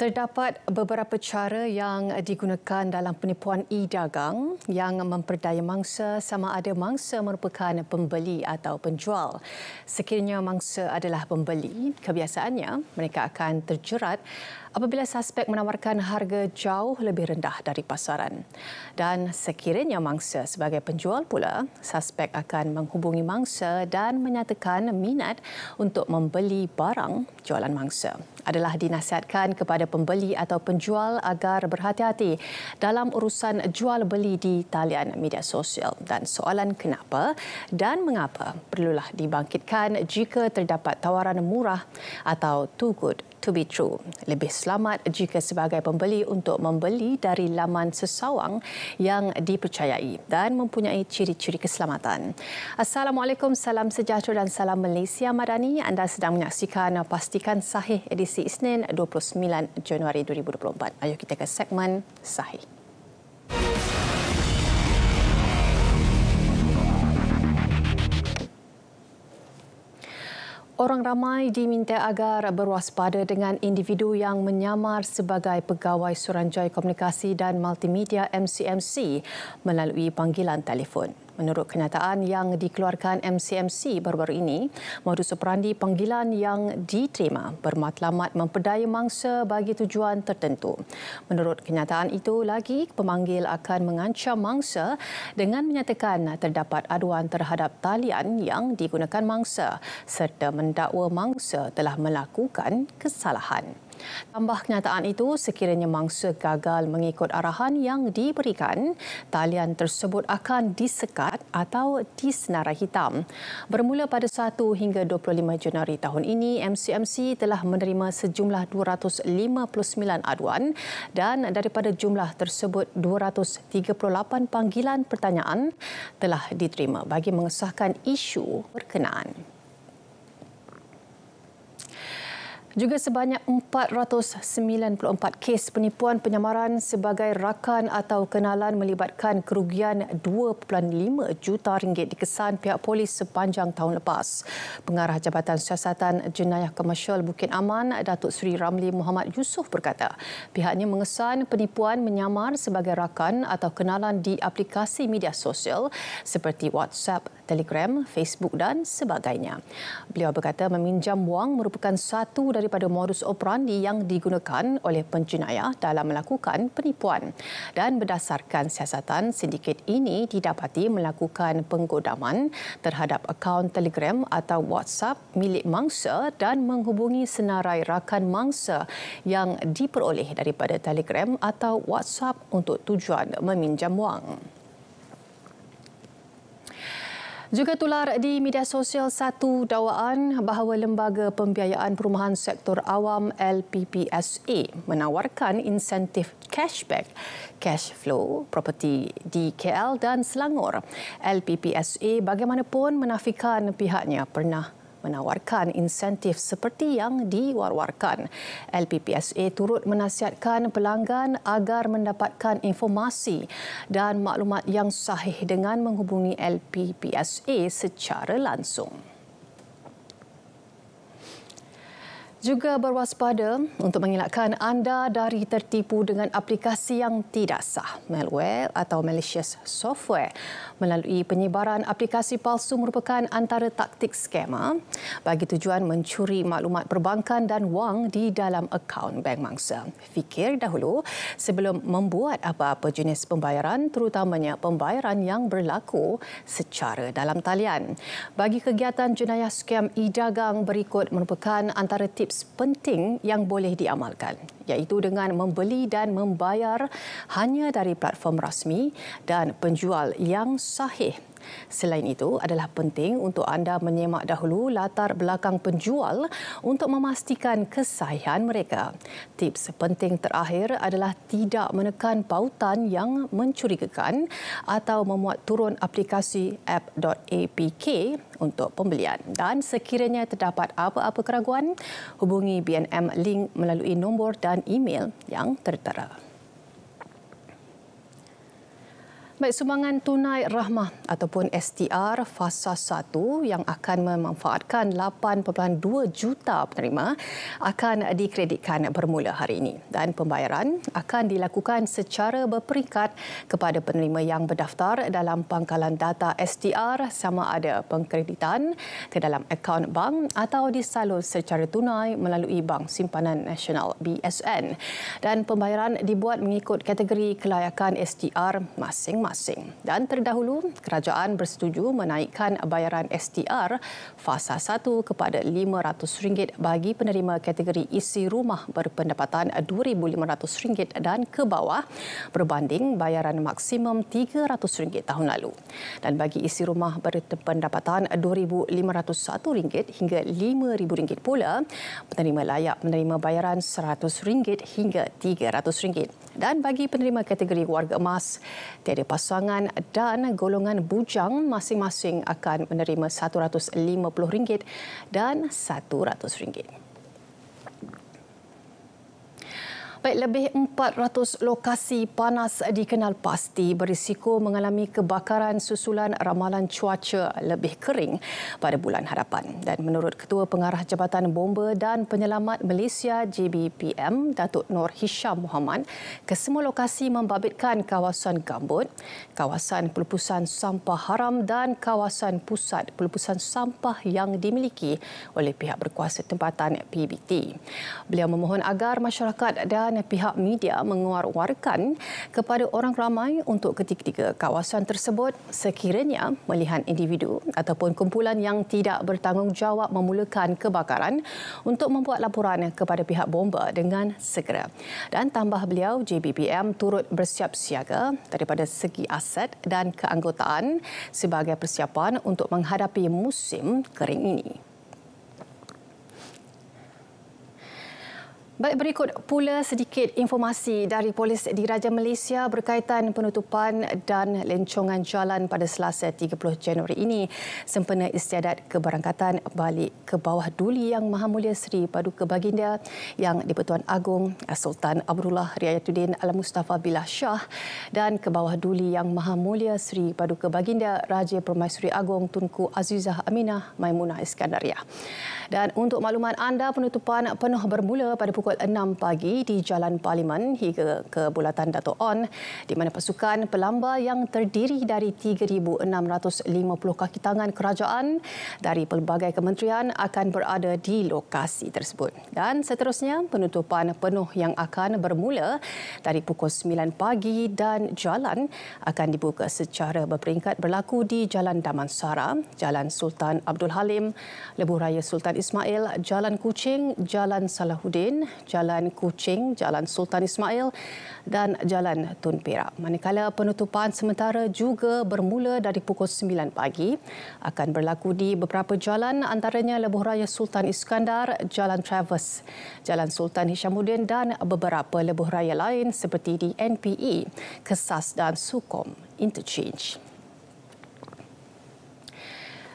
Terdapat beberapa cara yang digunakan dalam penipuan e-dagang yang memperdaya mangsa sama ada mangsa merupakan pembeli atau penjual. Sekiranya mangsa adalah pembeli, kebiasaannya mereka akan terjerat apabila suspek menawarkan harga jauh lebih rendah dari pasaran. Dan sekiranya mangsa sebagai penjual pula, suspek akan menghubungi mangsa dan menyatakan minat untuk membeli barang jualan mangsa. Adalah dinasihatkan kepada pembeli atau penjual agar berhati-hati dalam urusan jual beli di talian media sosial. Dan soalan kenapa dan mengapa perlulah dibangkitkan jika terdapat tawaran murah atau too good to be true. Lebih selamat jika sebagai pembeli untuk membeli dari laman sesawang yang dipercayai dan mempunyai ciri-ciri keselamatan. Assalamualaikum, salam sejahtera dan salam Malaysia Madani. Anda sedang menyaksikan Pastikan Sahih edisi Isnin 29 Januari 2024. Ayuh kita ke segmen Sahih. Orang ramai diminta agar berwaspada dengan individu yang menyamar sebagai pegawai Suruhanjaya Komunikasi dan Multimedia MCMC melalui panggilan telefon. Menurut kenyataan yang dikeluarkan MCMC baru-baru ini, modus operandi panggilan yang diterima bermatlamat memperdaya mangsa bagi tujuan tertentu. Menurut kenyataan itu lagi, pemanggil akan mengancam mangsa dengan menyatakan terdapat aduan terhadap talian yang digunakan mangsa serta mendakwa mangsa telah melakukan kesalahan. Tambah kenyataan itu, sekiranya mangsa gagal mengikut arahan yang diberikan, talian tersebut akan disekat atau disenarai hitam. Bermula pada 1 hingga 25 Januari tahun ini, MCMC telah menerima sejumlah 259 aduan dan daripada jumlah tersebut 238 panggilan pertanyaan telah diterima bagi mengesahkan isu berkenaan. Juga sebanyak 494 kes penipuan penyamaran sebagai rakan atau kenalan melibatkan kerugian 2.5 juta ringgit dikesan pihak polis sepanjang tahun lepas. Pengarah Jabatan Siasatan Jenayah Komersial Bukit Aman, Datuk Seri Ramli Muhammad Yusof berkata, pihaknya mengesan penipuan menyamar sebagai rakan atau kenalan di aplikasi media sosial seperti WhatsApp, Telegram, Facebook dan sebagainya. Beliau berkata meminjam wang merupakan satu daripada modus operandi yang digunakan oleh penjenayah dalam melakukan penipuan. Dan berdasarkan siasatan, sindiket ini didapati melakukan penggodaman terhadap akaun Telegram atau WhatsApp milik mangsa dan menghubungi senarai rakan mangsa yang diperoleh daripada Telegram atau WhatsApp untuk tujuan meminjam wang. Juga tular di media sosial satu dakwaan bahawa Lembaga Pembiayaan Perumahan Sektor Awam LPPSA menawarkan insentif cashback cash flow properti di KL dan Selangor. LPPSA bagaimanapun menafikan pihaknya pernah menawarkan insentif seperti yang diwar-warkan. LPPSA turut menasihatkan pelanggan agar mendapatkan informasi dan maklumat yang sahih dengan menghubungi LPPSA secara langsung. Juga berwaspada untuk mengelakkan anda dari tertipu dengan aplikasi yang tidak sah, malware atau malicious software. Melalui penyebaran aplikasi palsu merupakan antara taktik skamer bagi tujuan mencuri maklumat perbankan dan wang di dalam akaun bank mangsa. Fikir dahulu sebelum membuat apa-apa jenis pembayaran, terutamanya pembayaran yang berlaku secara dalam talian. Bagi kegiatan jenayah skam e-dagang, berikut merupakan antara tips penting yang boleh diamalkan, iaitu dengan membeli dan membayar hanya dari platform rasmi dan penjual yang sahih. Selain itu, adalah penting untuk anda menyemak dahulu latar belakang penjual untuk memastikan kesahihan mereka. Tips penting terakhir adalah tidak menekan pautan yang mencurigakan atau memuat turun aplikasi app.apk untuk pembelian. Dan sekiranya terdapat apa-apa keraguan, hubungi BNM Link melalui nombor dan email yang tertera. Baik, sumbangan tunai rahmah ataupun STR fasa 1 yang akan memanfaatkan 8.2 juta penerima akan dikreditkan bermula hari ini dan pembayaran akan dilakukan secara berperingkat kepada penerima yang berdaftar dalam pangkalan data STR sama ada pengkreditan ke dalam akaun bank atau disalur secara tunai melalui Bank Simpanan Nasional BSN dan pembayaran dibuat mengikut kategori kelayakan STR masing-masing. Dan terdahulu, kerajaan bersetuju menaikkan bayaran STR fasa 1 kepada RM500 bagi penerima kategori isi rumah berpendapatan RM2,500 dan ke bawah berbanding bayaran maksimum RM300 tahun lalu. Dan bagi isi rumah berpendapatan RM2,501 hingga RM5,000 pula, penerima layak menerima bayaran RM100 hingga RM300. Dan bagi penerima kategori warga emas, tiada pasangan dan golongan bujang masing-masing akan menerima RM150 dan RM100. Baik, lebih 400 lokasi panas dikenal pasti berisiko mengalami kebakaran susulan ramalan cuaca lebih kering pada bulan hadapan. Dan menurut Ketua Pengarah Jabatan Bomba dan Penyelamat Malaysia JBPM, Datuk Nur Hisham Muhammad, kesemua lokasi membabitkan kawasan gambut, kawasan pelepusan sampah haram dan kawasan pusat pelepusan sampah yang dimiliki oleh pihak berkuasa tempatan PBT. Beliau memohon agar masyarakat dan pihak media mengeluarkan kepada orang ramai untuk ketika-ketika kawasan tersebut sekiranya melihat individu ataupun kumpulan yang tidak bertanggungjawab memulakan kebakaran untuk membuat laporan kepada pihak bomba dengan segera. Dan tambah beliau, JBPM turut bersiap siaga daripada segi aset dan keanggotaan sebagai persiapan untuk menghadapi musim kering ini. Baik, berikut pula sedikit informasi dari Polis Diraja Malaysia berkaitan penutupan dan lencongan jalan pada Selasa 30 Januari ini sempena istiadat keberangkatan balik ke bawah duli Yang Maha Mulia Seri Paduka Baginda Yang di-Pertuan Agong Sultan Abdullah Riayatuddin Al-Mustafa Billah Shah dan ke bawah duli Yang Maha Mulia Seri Paduka Baginda Raja Permaisuri Agong Tunku Azizah Aminah Maimunah Iskandariah. Dan untuk makluman anda, penutupan penuh bermula pada pukul 6 pagi di Jalan Parlimen hingga ke Bulatan Dato' On, di mana pasukan pelamba yang terdiri dari 3,650 kaki tangan kerajaan dari pelbagai kementerian akan berada di lokasi tersebut. Dan seterusnya, penutupan penuh yang akan bermula dari pukul 9 pagi dan jalan akan dibuka secara berperingkat berlaku di Jalan Damansara, Jalan Sultan Abdul Halim, Lebuh Raya Sultan Ismail, Jalan Kuching, Jalan Salahuddin, Jalan Kuching, Jalan Sultan Ismail dan Jalan Tun Perak. Manakala penutupan sementara juga bermula dari pukul 9 pagi akan berlaku di beberapa jalan antaranya Lebuh Raya Sultan Iskandar, Jalan Travers, Jalan Sultan Hishamuddin dan beberapa lebuh raya lain seperti di NPE, Kesas dan Sukom Interchange.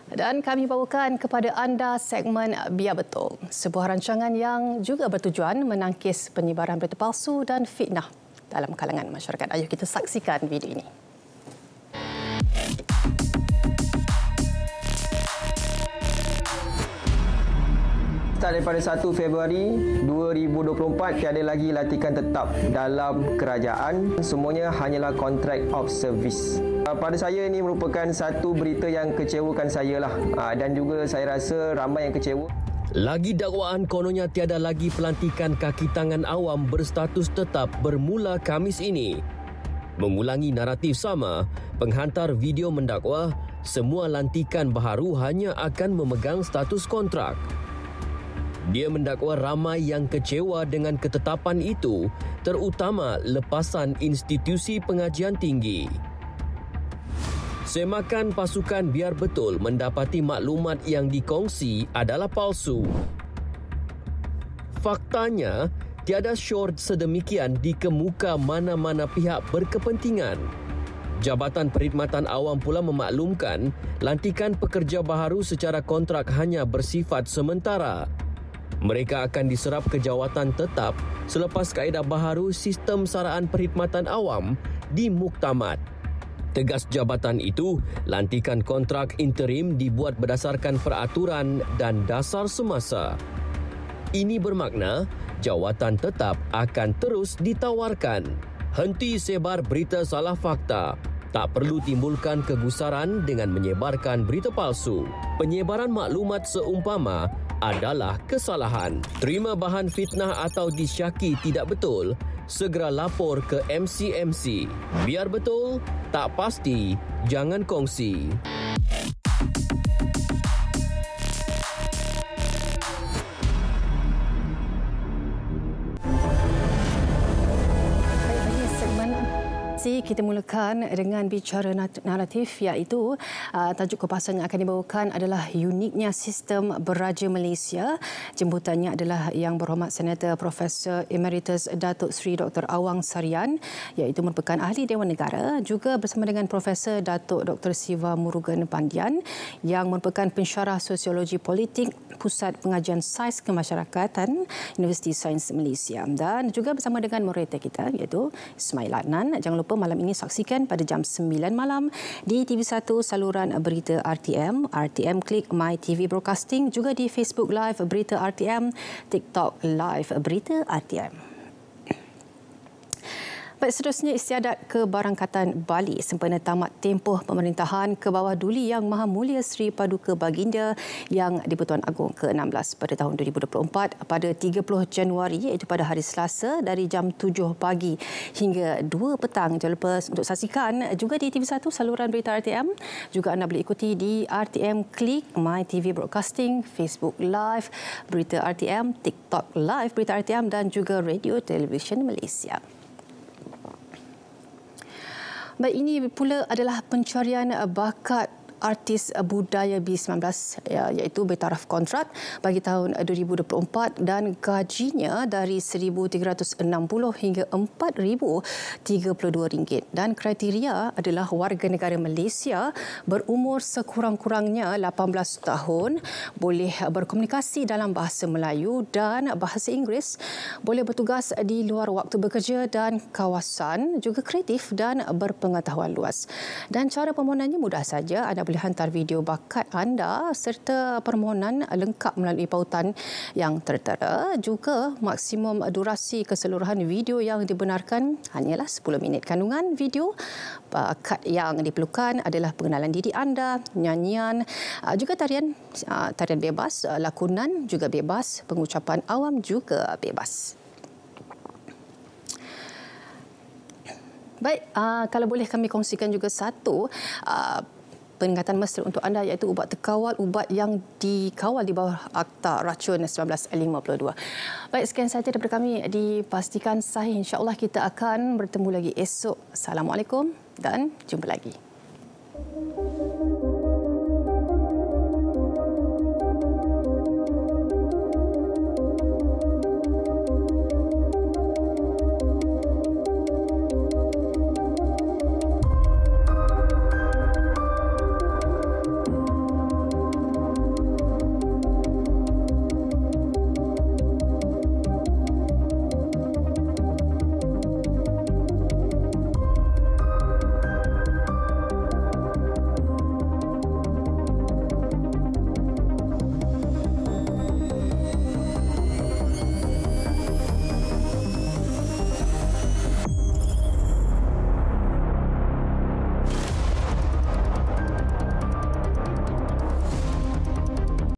Dan kami bawakan kepada anda segmen Biar Betul, sebuah rancangan yang juga bertujuan menangkis penyebaran berita palsu dan fitnah dalam kalangan masyarakat. Ayuh kita saksikan video ini. Start daripada 1 Februari 2024, tiada lagi latihan tetap dalam kerajaan. Semuanya hanyalah contract of service. Pada saya ini merupakan satu berita yang kecewakan saya lah. Dan juga saya rasa ramai yang kecewa. Lagi dakwaan kononnya tiada lagi pelantikan kaki tangan awam berstatus tetap bermula Khamis ini. Mengulangi naratif sama, penghantar video mendakwa semua lantikan baharu hanya akan memegang status kontrak. Dia mendakwa ramai yang kecewa dengan ketetapan itu, terutama lepasan institusi pengajian tinggi. Semakan pasukan Biar Betul mendapati maklumat yang dikongsi adalah palsu. Faktanya, tiada syurd sedemikian dikemuka mana-mana pihak berkepentingan. Jabatan Perkhidmatan Awam pula memaklumkan lantikan pekerja baharu secara kontrak hanya bersifat sementara. Mereka akan diserap ke jawatan tetap selepas kaedah baharu sistem saraan perkhidmatan awam dimuktamad. Tegas jabatan itu, lantikan kontrak interim dibuat berdasarkan peraturan dan dasar semasa. Ini bermakna jawatan tetap akan terus ditawarkan. Henti sebar berita salah fakta. Tak perlu timbulkan kegusaran dengan menyebarkan berita palsu. Penyebaran maklumat seumpama adalah kesalahan. Terima bahan fitnah atau disyaki tidak betul, segera lapor ke MCMC. Biar betul, tak pasti, jangan kongsi. Kita mulakan dengan bicara naratif, iaitu tajuk kupasan yang akan dibawakan adalah uniknya sistem beraja Malaysia. Jemputannya adalah Yang Berhormat Senator Profesor Emeritus Datuk Seri Dr. Awang Sarian, iaitu merupakan ahli Dewan Negara, juga bersama dengan Profesor Datuk Dr. Siva Murugan Pandian yang merupakan pensyarah sosiologi politik Pusat Pengajian Sains Kemasyarakatan Universiti Sains Malaysia, dan juga bersama dengan moderator kita iaitu Ismail Adnan. Jangan lupa malam ini saksikan pada jam 9 malam di TV1 saluran berita RTM, RTM Klik My TV Broadcasting, juga di Facebook Live Berita RTM, TikTok Live Berita RTM. Baik, seterusnya istiadat keberangkatan Bali sempena tamat tempoh pemerintahan ke bawah Duli Yang Maha Mulia Seri Paduka Baginda Yang di-Pertuan Agong ke-16 pada tahun 2024 pada 30 Januari, iaitu pada hari Selasa dari jam 7 pagi hingga 2 petang. Jangan lupa untuk saksikan juga di TV1 saluran berita RTM. Juga anda boleh ikuti di RTM Klik My TV Broadcasting, Facebook Live Berita RTM, TikTok Live Berita RTM dan juga Radio Television Malaysia. Baik, ini pula adalah pencarian bakat artis budaya B19, iaitu bertaraf kontrak bagi tahun 2024 dan gajinya dari RM1,360 hingga RM4,032 dan kriteria adalah warga negara Malaysia berumur sekurang-kurangnya 18 tahun, boleh berkomunikasi dalam bahasa Melayu dan bahasa Inggeris, boleh bertugas di luar waktu bekerja dan kawasan, juga kreatif dan berpengetahuan luas. Dan cara permohonannya mudah saja. Anda boleh hantar video bakat anda serta permohonan lengkap melalui pautan yang tertera. Juga maksimum durasi keseluruhan video yang dibenarkan hanyalah 10 minit. Kandungan video bakat yang diperlukan adalah pengenalan diri anda, nyanyian, juga tarian bebas, lakonan juga bebas, pengucapan awam juga bebas. Baik, kalau boleh kami kongsikan juga satu peringatan mesra untuk anda, iaitu ubat terkawal, ubat yang dikawal di bawah Akta Racun 1952. Baik, sekian sahaja daripada kami di Pastikan Sahih. InsyaAllah kita akan bertemu lagi esok. Assalamualaikum dan jumpa lagi.